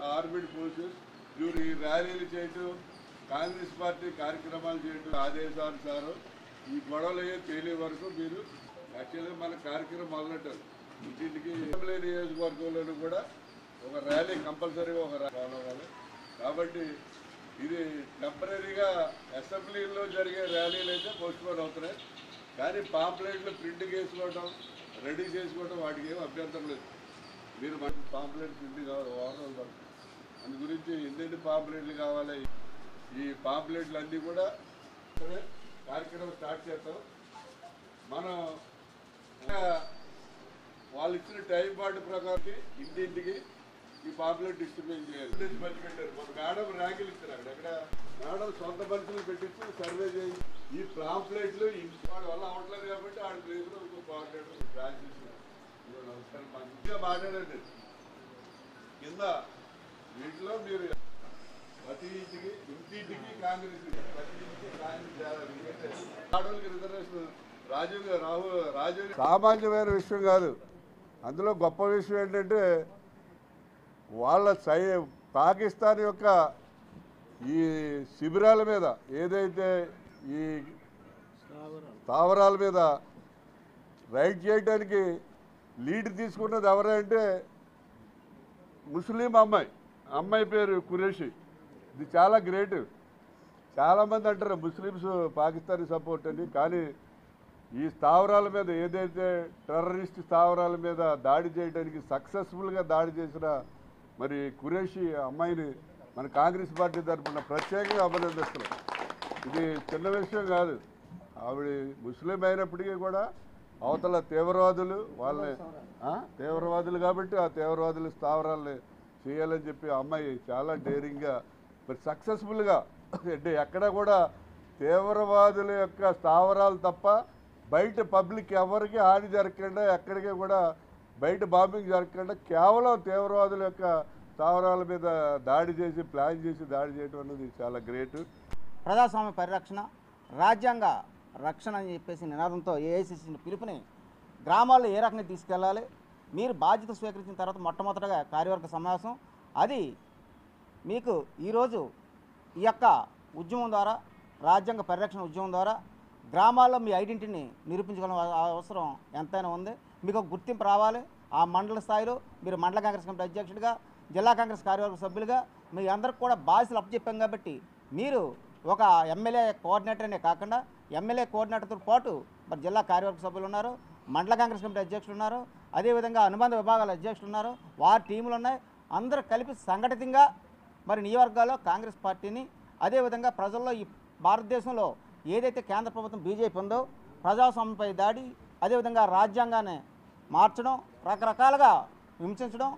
ఆర్మిడ్ forces వీరు ఈ ర్యాలీలు చేయటం కాంగ్రెస్ పార్టీ కార్యక్రమాలు చేయటం ఆదేశానుసారం ఈ గొడవలు తేలే వరకు మీరు యాక్చువల్గా మన కార్యక్రమం మొదలెట్టారు. ఇంటింటికి అసెంబ్లీ నియోజకవర్గంలోనూ కూడా ఒక ర్యాలీ కంపల్సరీగా ఒక రావాలి. కాబట్టి ఇది టెంపరీగా అసెంబ్లీలో జరిగే ర్యాలీలు అయితే పోస్ట్పోన్ అవుతున్నాయి. కానీ పాంప్లెట్లు ప్రింట్ చేసుకోవడం రెడీ చేసుకోవడం వాటికి ఏం అభ్యంతరం లేదు. మీరు మనకి పాంప్లెట్ ప్రింట్ కావాలి వాహనాలు పడుతుంది. అందు గురించి ఎన్ని పాంప్లెట్లు కావాలి ఈ పాంప్లెట్లు అన్నీ కూడా కార్యక్రమం స్టార్ట్ చేస్తాం. మనం వాళ్ళు ఇచ్చిన టైం పాటు ప్రకారం ఇంటింటికి ఈ పాంప్లెట్ డిస్ట్రిబ్యూట్ చేయాలి. మంచి పెట్టారు మన మేడం ర్యాంకులు ఇస్తారు. అక్కడ మేడం సొంత మనుషులు పెట్టించి సర్వే చేయి ఈ పాంప్లెట్లు వాడి వల్ల అవ్వట్లేదు కాబట్టి ఆడ ప్లేస్లో ఇంకో పాంప్లెట్ బ్రాంచ్ నమస్కారం మంచిగా మాట్లాడండి. కింద వీటిలో మీరు ప్రతి ఇంటింటికి కాంగ్రెస్ ప్రతి ఇంటికి కాంగ్రెస్ ఆడవాళ్ళకి రిజర్వేషన్ రాజీవ్ సామాన్యమైన విషయం కాదు. అందులో గొప్ప విషయం ఏంటంటే వాళ్ళ పాకిస్తాన్ యొక్క ఈ శిబిరాల మీద ఏదైతే ఈ స్థావరాల మీద రైడ్ చేయడానికి లీడ్ తీసుకున్నది ఎవరంటే ముస్లిం అమ్మాయి పేరు ఖురేషి. ఇది చాలా గ్రేట్. చాలామంది అంటారు ముస్లిమ్స్ పాకిస్తానీ సపోర్ట్ అని. కానీ ఈ స్థావరాల మీద ఏదైతే టెర్రరిస్ట్ స్థావరాల మీద దాడి చేయడానికి సక్సెస్ఫుల్గా దాడి చేసిన మరి ఖురేషి అమ్మాయిని మన కాంగ్రెస్ పార్టీ తరఫున ప్రత్యేకంగా అభినందిస్తున్నాం. ఇది చిన్న విషయం కాదు. ఆవిడ ముస్లిం అయినప్పటికీ కూడా అవతల తీవ్రవాదులు వాళ్ళని తీవ్రవాదులు కాబట్టి ఆ తీవ్రవాదుల స్థావరాలని చేయాలని చెప్పి ఆ అమ్మాయి చాలా డేరింగ్గా మరి సక్సెస్ఫుల్గా అంటే ఎక్కడ కూడా తీవ్రవాదుల యొక్క స్థావరాలు తప్ప బయట పబ్లిక్ ఎవరికి హాని జరగకుండా ఎక్కడికి కూడా బయట బాంబింగ్ జరగకుండా కేవలం తీవ్రవాదుల యొక్క స్థావరాల మీద దాడి చేసి ప్లాన్ చేసి దాడి చేయడం అనేది చాలా గ్రేట్. ప్రజాస్వామ్య పరిరక్షణ రాజ్యాంగ రక్షణ అని చెప్పేసి నినాదంతో ఏఐసిసి పిలుపుని గ్రామాల్లో ఏ రకంగా తీసుకెళ్ళాలి, మీరు బాధ్యత స్వీకరించిన తర్వాత మొట్టమొదటగా కార్యవర్గ సమావేశం అది మీకు ఈరోజు ఈ యొక్క ఉద్యమం ద్వారా రాజ్యాంగ పరిరక్షణ ఉద్యమం ద్వారా గ్రామాల్లో మీ ఐడెంటిటీని నిరూపించుకోవాల అవసరం ఎంతైనా ఉంది. మీకు ఒక గుర్తింపు రావాలి. ఆ మండల స్థాయిలో మీరు మండల కాంగ్రెస్ కమిటీ అధ్యక్షుడిగా జిల్లా కాంగ్రెస్ కార్యవర్గ సభ్యులుగా మీ అందరికి కూడా బాధ్యతలు అప్పచెప్పాం కాబట్టి మీరు ఒక ఎమ్మెల్యే కోఆర్డినేటర్ అనే కాకుండా ఎమ్మెల్యే కోఆర్డినేటర్తో పాటు మరి జిల్లా కార్యవర్గ సభ్యులు ఉన్నారు, మండల కాంగ్రెస్ కమిటీ అధ్యక్షులు ఉన్నారు, అదేవిధంగా అనుబంధ విభాగాల అధ్యక్షులు ఉన్నారు, వారి టీములు ఉన్నాయి. అందరూ కలిపి సంఘటితంగా మరి నియోజకవర్గాల్లో కాంగ్రెస్ పార్టీని అదేవిధంగా ప్రజల్లో ఈ భారతదేశంలో ఏదైతే కేంద్ర ప్రభుత్వం బీజేపీ ఉందో ప్రజాస్వామ్యంపై దాడి అదేవిధంగా రాజ్యాంగాన్ని మార్చడం రకరకాలుగా హింసించడం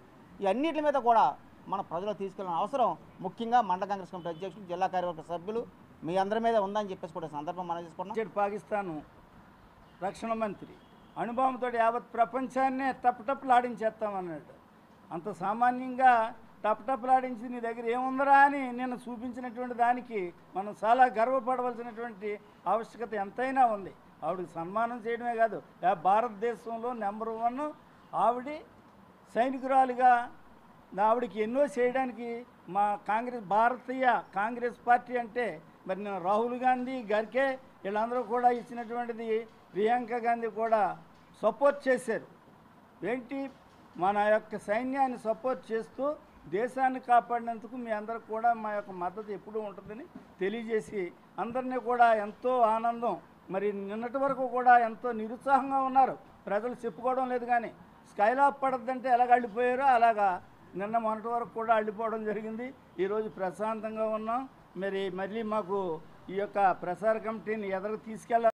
ఈ అన్నిటి మీద కూడా మన ప్రజలు తీసుకెళ్ళిన అవసరం ముఖ్యంగా మండల కాంగ్రెస్ కమిటీ అధ్యక్షులు జిల్లా కార్యవర్గ సభ్యులు మీ అందరి మీద ఉందని చెప్పేసి కూడా సందర్భం మనం చేసుకున్నాం. పాకిస్తాను రక్షణ మంత్రి అణుబాంబుతో యావత్ ప్రపంచాన్నే టప్టప్లాడించేస్తామన్నాడు. అంత సామాన్యంగా టప్టప్లాడించి నీ దగ్గర ఏముందరా అని నిన్ను చూపించినటువంటి దానికి మనం చాలా గర్వపడవలసినటువంటి ఆవశ్యకత ఎంతైనా ఉంది. ఆవిడకి సన్మానం చేయడమే కాదు భారతదేశంలో నెంబర్ 1 ఆవిడ సైనికురాలుగా ఆవిడకి ఎన్నో చేయడానికి మా భారతీయ కాంగ్రెస్ పార్టీ అంటే మరి నేను రాహుల్ గాంధీ ఖర్గే వీళ్ళందరూ కూడా ఇచ్చినటువంటిది ప్రియాంక గాంధీ కూడా సపోర్ట్ చేశారు. ఏంటి మన యొక్క సైన్యాన్ని సపోర్ట్ చేస్తూ దేశాన్ని కాపాడినందుకు మీ అందరికి కూడా మా యొక్క మద్దతు ఎప్పుడూ ఉంటుందని తెలియజేసి అందరినీ కూడా ఎంతో ఆనందం మరి నిన్నటి వరకు కూడా ఎంతో నిరుత్సాహంగా ఉన్నారు. ప్రజలు చెప్పుకోవడం లేదు కానీ స్కైలాప్ పడద్దంటే ఎలాగ అల్లిపోయారో అలాగా నిన్న మొన్నటి వరకు కూడా అల్లిపోవడం జరిగింది. ఈరోజు ప్రశాంతంగా ఉన్నాం. మరి మళ్ళీ మాకు ఈ యొక్క ప్రసార కమిటీని ఎదురు తీసుకెళ్ళాలి.